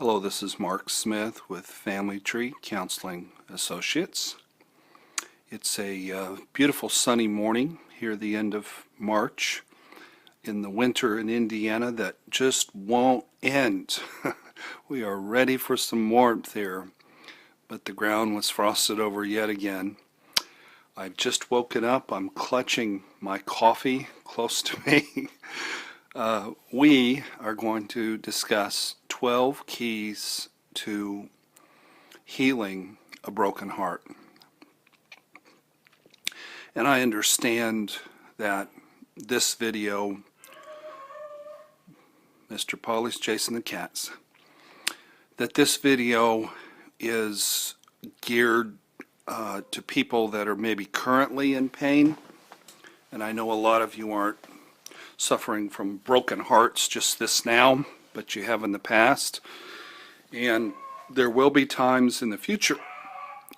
Hello, this is Mark Smith with Family Tree Counseling Associates. It's a beautiful sunny morning here at the end of March in the winter in Indiana that just won't end. We are ready for some warmth here, but the ground was frosted over yet again. I've just woken up. I'm clutching my coffee close to me. We are going to discuss 12 keys to healing a broken heart. And I understand that this video, Mr. Polly's chasing the cats, that this video is geared to people that are maybe currently in pain. And I know a lot of you aren't suffering from broken hearts just this now, but you have in the past. And there will be times in the future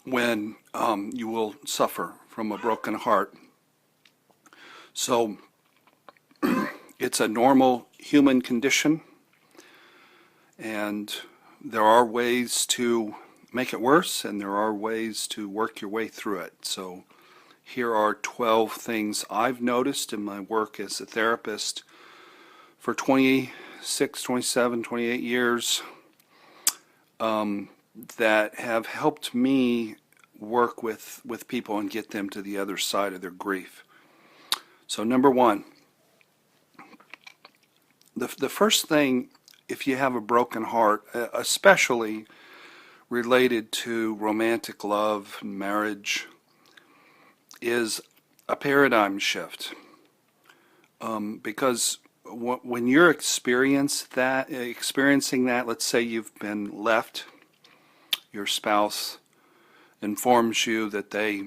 when you will suffer from a broken heart. So it's a normal human condition, and there are ways to make it worse, and there are ways to work your way through it. So here are 12 things I've noticed in my work as a therapist for 26, 27, 28 years that have helped me work with people and get them to the other side of their grief. So number one, the first thing, if you have a broken heart, especially related to romantic love and marriage, is a paradigm shift. Because when you're experiencing that, let's say you've been left, your spouse informs you that they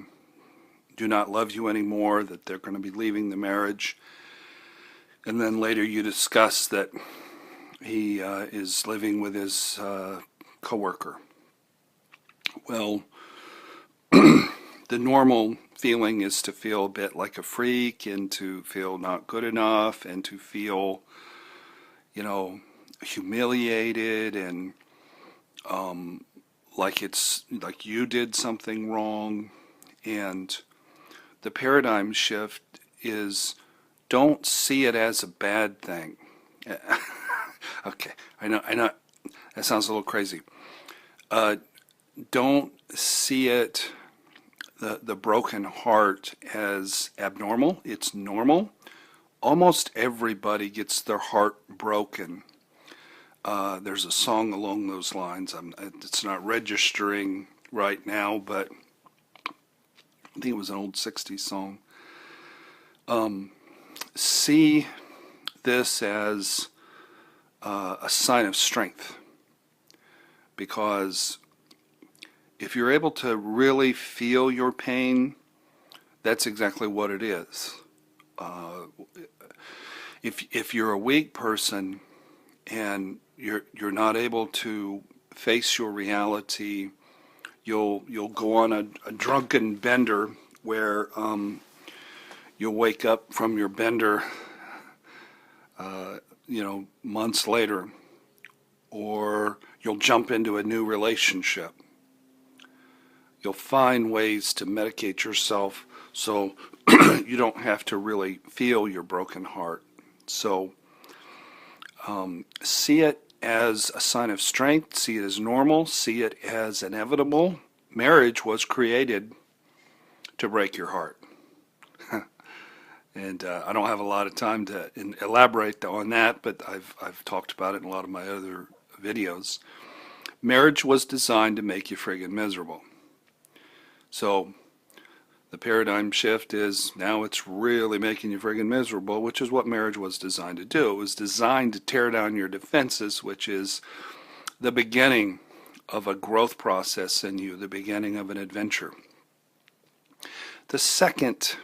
do not love you anymore, that they're going to be leaving the marriage, and then later you discuss that he is living with his coworker. Well, the normal feeling is to feel a bit like a freak, and to feel not good enough, and to feel, humiliated, and like it's like you did something wrong. And the paradigm shift is, don't see it as a bad thing. Okay, I know that sounds a little crazy. Don't see it, the broken heart, as abnormal. It's normal. Almost everybody gets their heart broken. There's a song along those lines. It's not registering right now, but I think it was an old 60s song. See this as a sign of strength, because if you're able to really feel your pain, that's exactly what it is. If you're a weak person and you're not able to face your reality, you'll go on a drunken bender where you'll wake up from your bender months later, or you'll jump into a new relationship. You'll find ways to medicate yourself so you don't have to really feel your broken heart. So see it as a sign of strength, see it as normal, see it as inevitable. Marriage was created to break your heart. And I don't have a lot of time to elaborate on that, but I've talked about it in a lot of my other videos. Marriage was designed to make you friggin' miserable. So the paradigm shift is, now it's really making you friggin' miserable, which is what marriage was designed to do. It was designed to tear down your defenses, which is the beginning of a growth process in you, the beginning of an adventure. The second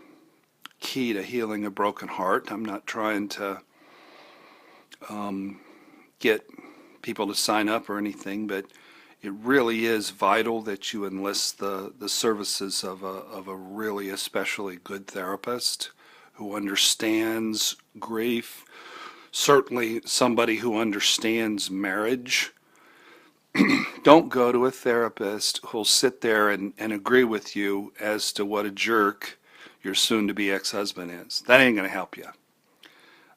key to healing a broken heart, I'm not trying to get people to sign up or anything, but it really is vital that you enlist the services of a really especially good therapist who understands grief, certainly somebody who understands marriage, Don't go to a therapist who'll sit there and agree with you as to what a jerk your soon-to-be ex-husband is. That ain't going to help you.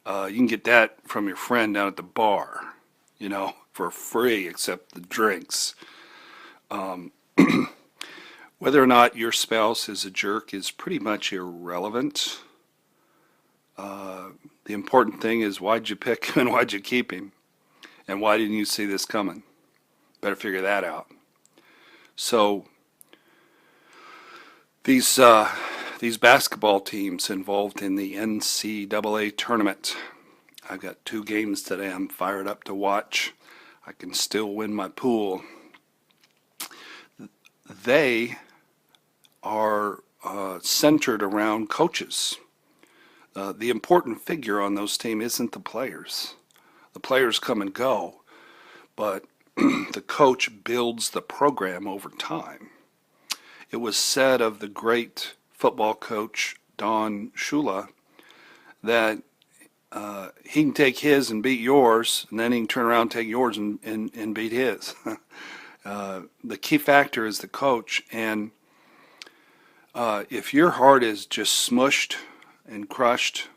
You can get that from your friend down at the bar, for free, except the drinks. Whether or not your spouse is a jerk is pretty much irrelevant. The important thing is, why'd you pick him and why'd you keep him? And why didn't you see this coming? Better figure that out. So these basketball teams involved in the NCAA tournament, I've got 2 games today I'm fired up to watch. I can still win my pool. They are centered around coaches. The important figure on those teams isn't the players. The players come and go, but the coach builds the program over time. It was said of the great football coach Don Shula that he can take his and beat yours, and then he can turn around and take yours and beat his. The key factor is the coach, and if your heart is just smushed and crushed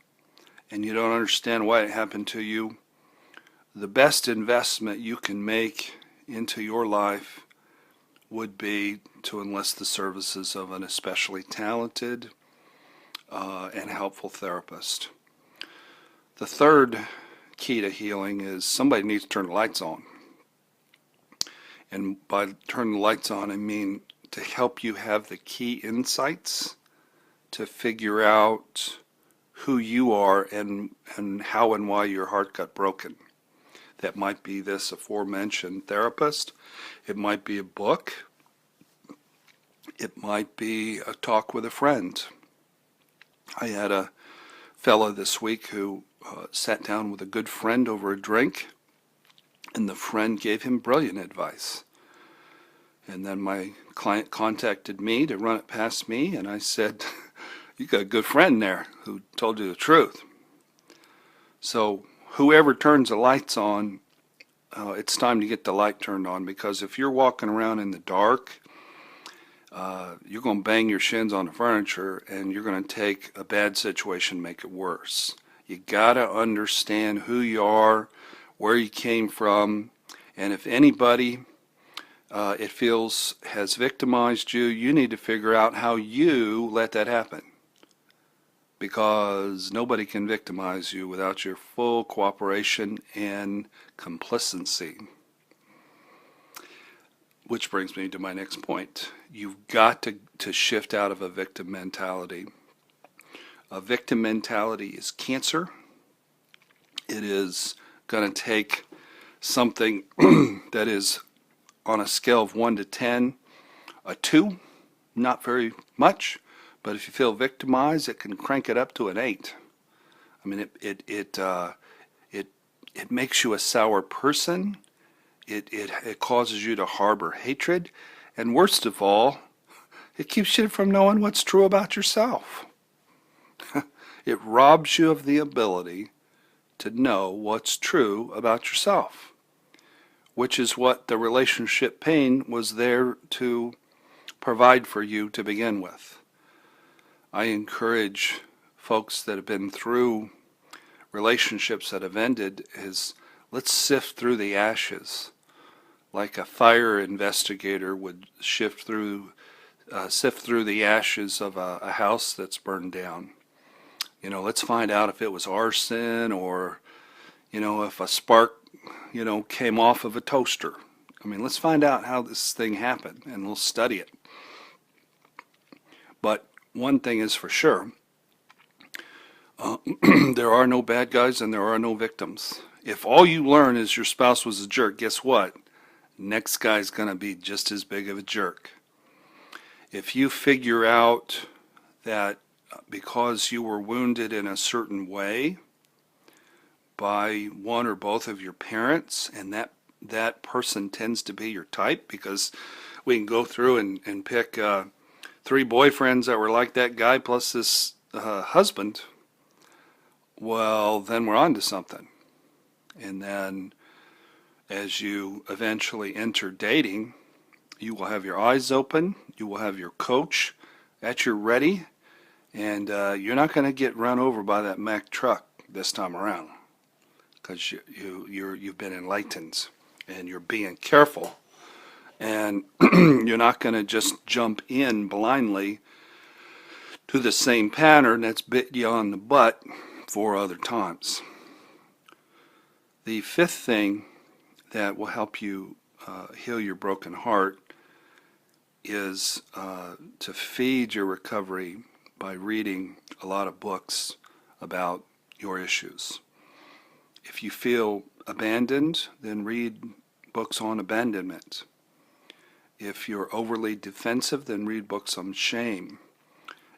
and you don't understand why it happened to you, the best investment you can make into your life would be to enlist the services of an especially talented and helpful therapist. The third key to healing is somebody needs to turn the lights on. And by turning the lights on, I mean to help you have the key insights to figure out who you are and how and why your heart got broken. That might be this aforementioned therapist. It might be a book. It might be a talk with a friend. I had a fellow this week who sat down with a good friend over a drink, and the friend gave him brilliant advice. And then my client contacted me to run it past me, and I said, you got a good friend there who told you the truth. So whoever turns the lights on, it's time to get the light turned on, because if you're walking around in the dark, you're going to bang your shins on the furniture, and you're going to take a bad situation and make it worse. You got to understand who you are, where you came from, and if anybody it feels has victimized you, you need to figure out how you let that happen. Because nobody can victimize you without your full cooperation and complacency. Which brings me to my next point. You've got to shift out of a victim mentality. A victim mentality is cancer. It is going to take something that is on a scale of 1 to 10, a 2, not very much. But if you feel victimized, it can crank it up to an 8. I mean, it makes you a sour person. It causes you to harbor hatred, and worst of all, it keeps you from knowing what's true about yourself. It robs you of the ability to know what's true about yourself, which is what the relationship pain was there to provide for you to begin with. I encourage folks that have been through relationships that have ended is, let's sift through the ashes like a fire investigator would sift through the ashes of a house that's burned down. Let's find out if it was arson or, if a spark, came off of a toaster. I mean, let's find out how this thing happened, and we'll study it. But one thing is for sure, there are no bad guys and there are no victims. If all you learn is your spouse was a jerk, guess what? Next guy's going to be just as big of a jerk. If you figure out that because you were wounded in a certain way by one or both of your parents, and that person tends to be your type, because we can go through and pick 3 boyfriends that were like that guy plus this husband, well, then we're on to something. And then as you eventually enter dating, you will have your eyes open, you will have your coach at your ready, and you're not going to get run over by that Mack truck this time around, because you've been enlightened and you're being careful, and you're not going to just jump in blindly to the same pattern that's bit you on the butt 4 other times. The fifth thing that will help you heal your broken heart is to feed your recovery by reading a lot of books about your issues. If you feel abandoned, then read books on abandonment. If you're overly defensive, then read books on shame.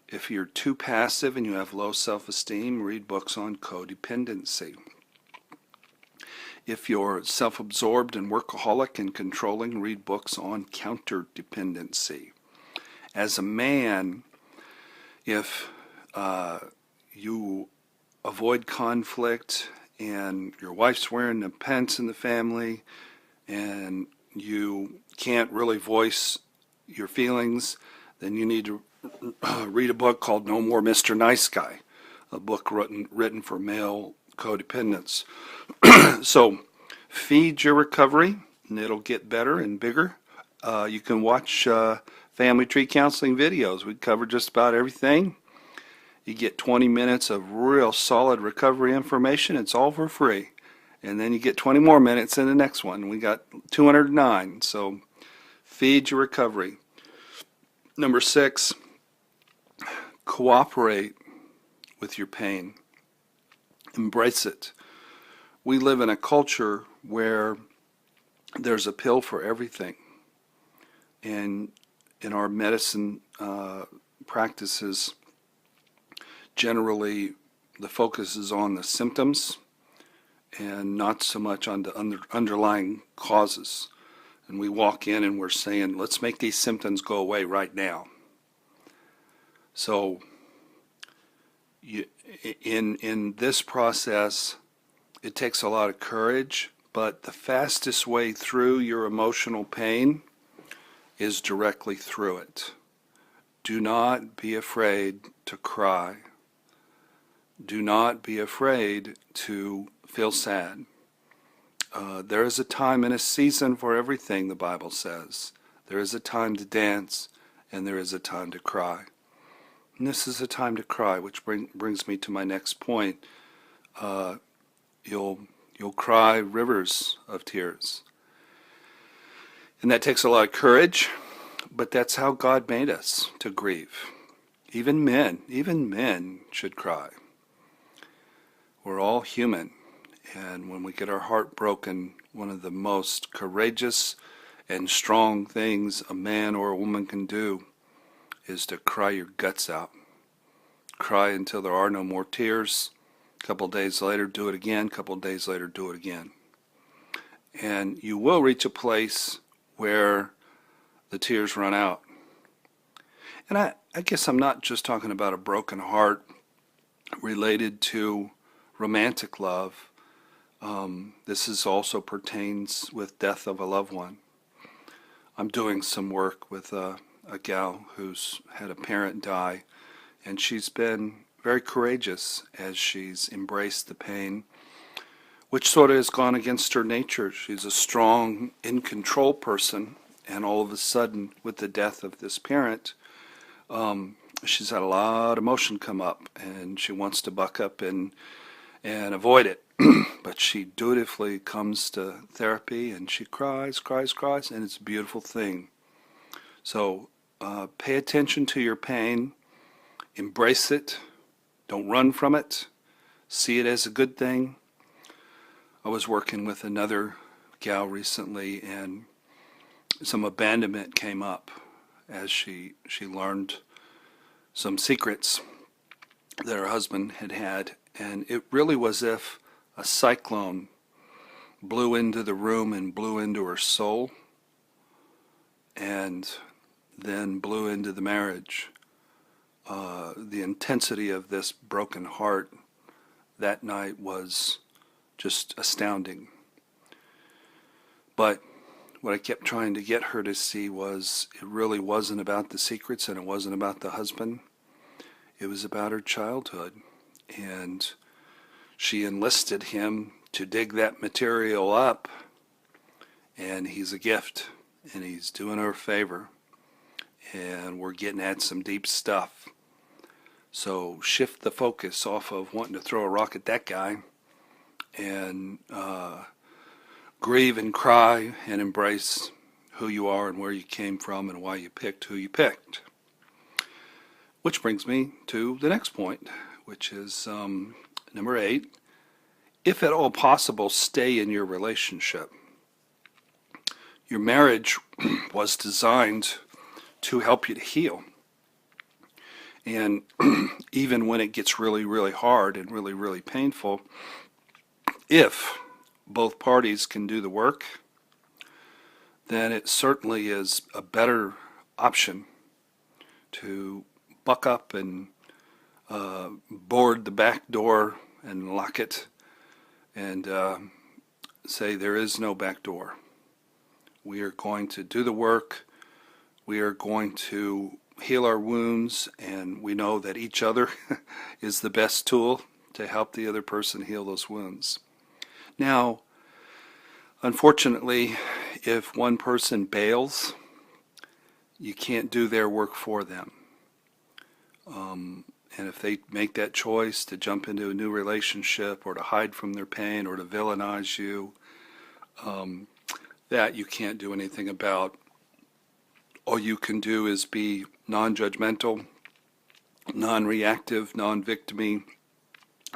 If you're too passive and you have low self-esteem, read books on codependency. If you're self-absorbed and workaholic and controlling, read books on counterdependency. As a man, if you avoid conflict and your wife's wearing the pants in the family and you can't really voice your feelings, then you need to read a book called No More Mr. Nice Guy, a book written for male codependents. So feed your recovery and it'll get better and bigger. You can watch family tree counseling videos. We cover just about everything. You get 20 minutes of real solid recovery information. It's all for free. And then you get 20 more minutes in the next one. We got 209. So feed your recovery. Number 6, cooperate with your pain. Embrace it. We live in a culture where there's a pill for everything. And in our medicine practices, generally the focus is on the symptoms and not so much on the underlying causes. And we walk in and we're saying, let's make these symptoms go away right now. So in this process, it takes a lot of courage, but the fastest way through your emotional pain is directly through it. Do not be afraid to cry. Do not be afraid to feel sad. There is a time and a season for everything, the Bible says. There is a time to dance, and there is a time to cry. And this is a time to cry, which brings me to my next point. You'll cry rivers of tears. And that takes a lot of courage, but that's how God made us, to grieve. Even men should cry. We're all human, and when we get our heart broken, one of the most courageous and strong things a man or a woman can do is to cry your guts out. Cry until there are no more tears. A couple days later, do it again. A couple days later, do it again. And you will reach a place where the tears run out. And I guess I'm not just talking about a broken heart related to romantic love. This also pertains with death of a loved one. I'm doing some work with a gal who's had a parent die, and she's been very courageous as she's embraced the pain, which sort of has gone against her nature. She's a strong, in-control person, and all of a sudden, with the death of this parent, she's had a lot of emotion come up, and she wants to buck up and avoid it. But she dutifully comes to therapy, and she cries, and it's a beautiful thing. So pay attention to your pain, embrace it, don't run from it, see it as a good thing. I was working with another gal recently, and some abandonment came up as she learned some secrets that her husband had, and it really was as if a cyclone blew into the room and blew into her soul, and then blew into the marriage. The intensity of this broken heart that night was just astounding. But what I kept trying to get her to see was it really wasn't about the secrets, and it wasn't about the husband. It was about her childhood. And she enlisted him to dig that material up, and he's a gift, and he's doing her a favor, and we're getting at some deep stuff. So shift the focus off of wanting to throw a rock at that guy and grieve and cry and embrace who you are and where you came from and why you picked who you picked. Which brings me to the next point, which is number 8. If at all possible, stay in your relationship. Your marriage was designed to help you to heal. And even when it gets really, really hard and really, really painful, if both parties can do the work, then it certainly is a better option to buck up and board the back door and lock it and say there is no back door. We are going to do the work. We are going to heal our wounds, and we know that each other is the best tool to help the other person heal those wounds. Now, unfortunately, if one person bails, you can't do their work for them. And if they make that choice to jump into a new relationship or to hide from their pain or to villainize you, that you can't do anything about. All you can do is be non-judgmental, non-reactive, non-victimy,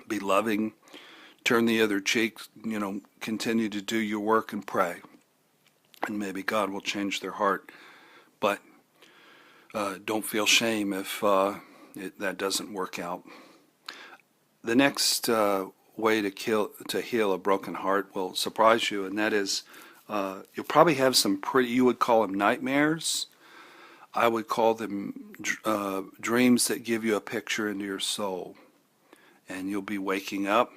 be loving, turn the other cheek, continue to do your work and pray. And maybe God will change their heart. But don't feel shame if that doesn't work out. The next way to heal a broken heart will surprise you, and that is you'll probably have some you would call them nightmares. I would call them dreams that give you a picture into your soul. And you'll be waking up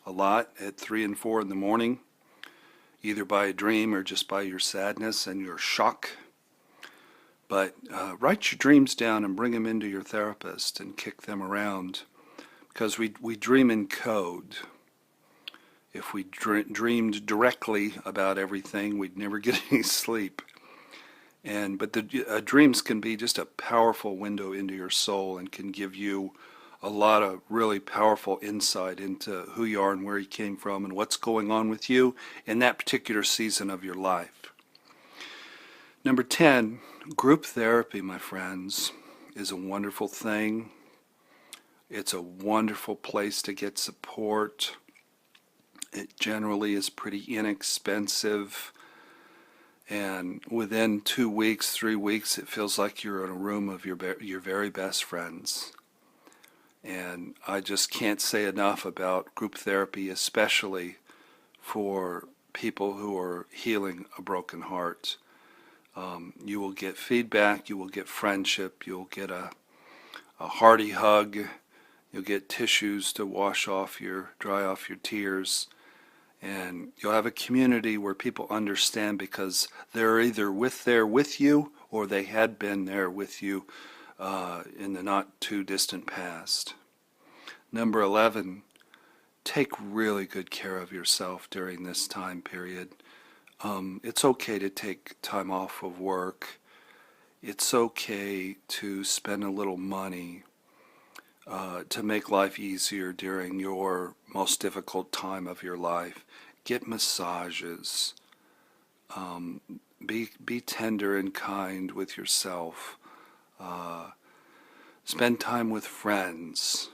a lot at 3 and 4 in the morning, either by a dream or just by your sadness and your shock. But write your dreams down and bring them into your therapist and kick them around, because we dream in code. If we dreamed directly about everything, we'd never get any sleep. But the dreams can be just a powerful window into your soul and can give you a lot of really powerful insight into who you are and where you came from and what's going on with you in that particular season of your life. Number 10, group therapy, my friends, is a wonderful thing. It's a wonderful place to get support. It generally is pretty inexpensive. And within 2 weeks, 3 weeks, it feels like you're in a room of your very best friends. And I just can't say enough about group therapy, especially for people who are healing a broken heart. You will get feedback, you will get friendship, you'll get a hearty hug, you'll get tissues to dry off your tears. And you'll have a community where people understand because they're either there with you or they had been there with you in the not too distant past. Number 11, take really good care of yourself during this time period. It's okay to take time off of work. It's okay to spend a little money to make life easier during your most difficult time of your life. Get massages. Be tender and kind with yourself. Spend time with friends.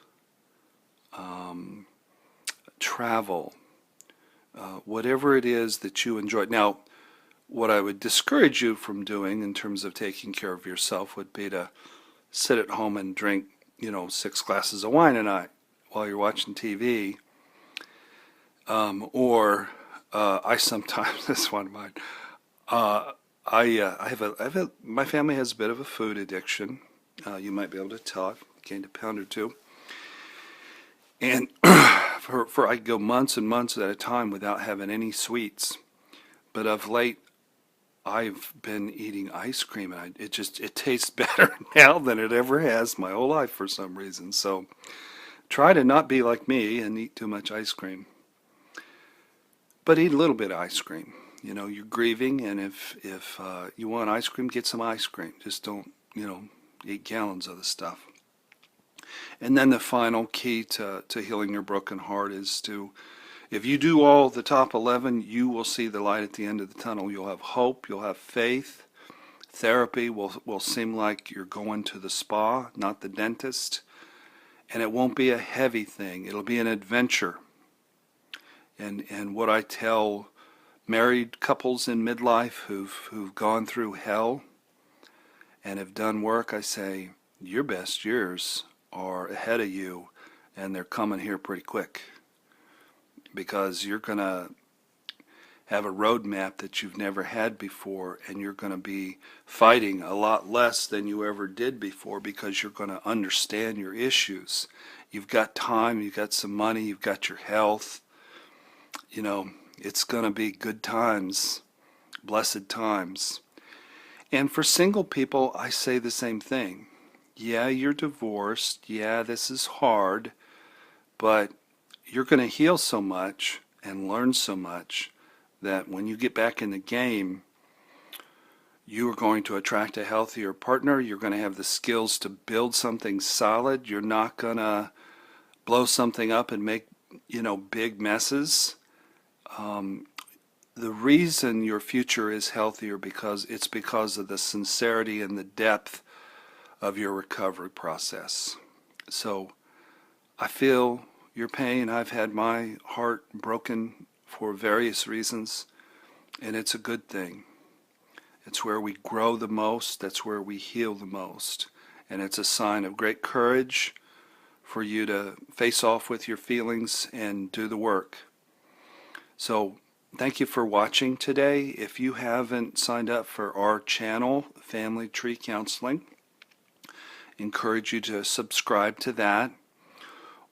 Travel. Whatever it is that you enjoy. Now, what I would discourage you from doing in terms of taking care of yourself would be to sit at home and drink 6 glasses of wine a night while you're watching TV. Or I sometimes, this is one of mine, my family has a bit of a food addiction. You might be able to tell. I've gained a pound or 2. And I go months and months at a time without having any sweets. But of late, I've been eating ice cream, and it tastes better now than it ever has my whole life for some reason. So try to not be like me and eat too much ice cream, but eat a little bit of ice cream. You know, you're grieving, and if you want ice cream, get some ice cream. Just don't, eat gallons of the stuff. And then the final key to healing your broken heart is to, if you do all the top 11, you will see the light at the end of the tunnel. You'll have hope, you'll have faith. Therapy will seem like you're going to the spa, not the dentist. And it won't be a heavy thing. It'll be an adventure. And what I tell married couples in midlife who've gone through hell and have done work, I say, your best years are ahead of you, and they're coming here pretty quick, because you're going to have a roadmap that you've never had before, and you're going to be fighting a lot less than you ever did before, because you're going to understand your issues. You've got time, you've got some money, you've got your health. It's going to be good times, blessed times. And for single people, I say the same thing. Yeah, you're divorced. Yeah, this is hard, but you're going to heal so much and learn so much that when you get back in the game, you are going to attract a healthier partner. You're going to have the skills to build something solid. You're not going to blow something up and make, big messes. The reason your future is healthier it's because of the sincerity and the depth of your recovery process. So I feel your pain. I've had my heart broken for various reasons, and it's a good thing. It's where we grow the most. That's where we heal the most. And it's a sign of great courage for you to face off with your feelings and do the work. So thank you for watching today. If you haven't signed up for our channel, Family Tree Counseling, encourage you to subscribe to that.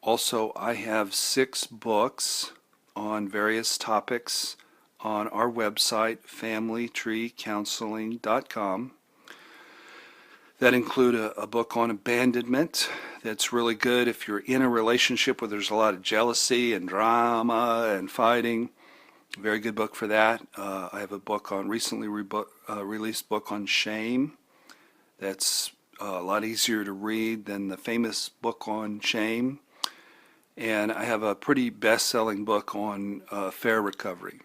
Also, I have 6 books on various topics on our website, familytreecounseling.com, that include a book on abandonment that's really good if you're in a relationship where there's a lot of jealousy and drama and fighting. Very good book for that. I have a book on recently released book on shame that's a lot easier to read than the famous book on shame. And I have a pretty best-selling book on fair recovery.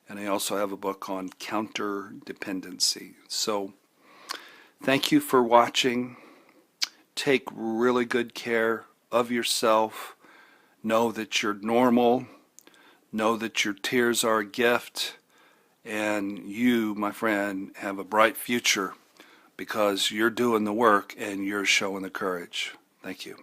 And I also have a book on counter dependency. So thank you for watching. Take really good care of yourself. Know that you're normal. Know that your tears are a gift. And you, my friend, have a bright future, because you're doing the work and you're showing the courage. Thank you.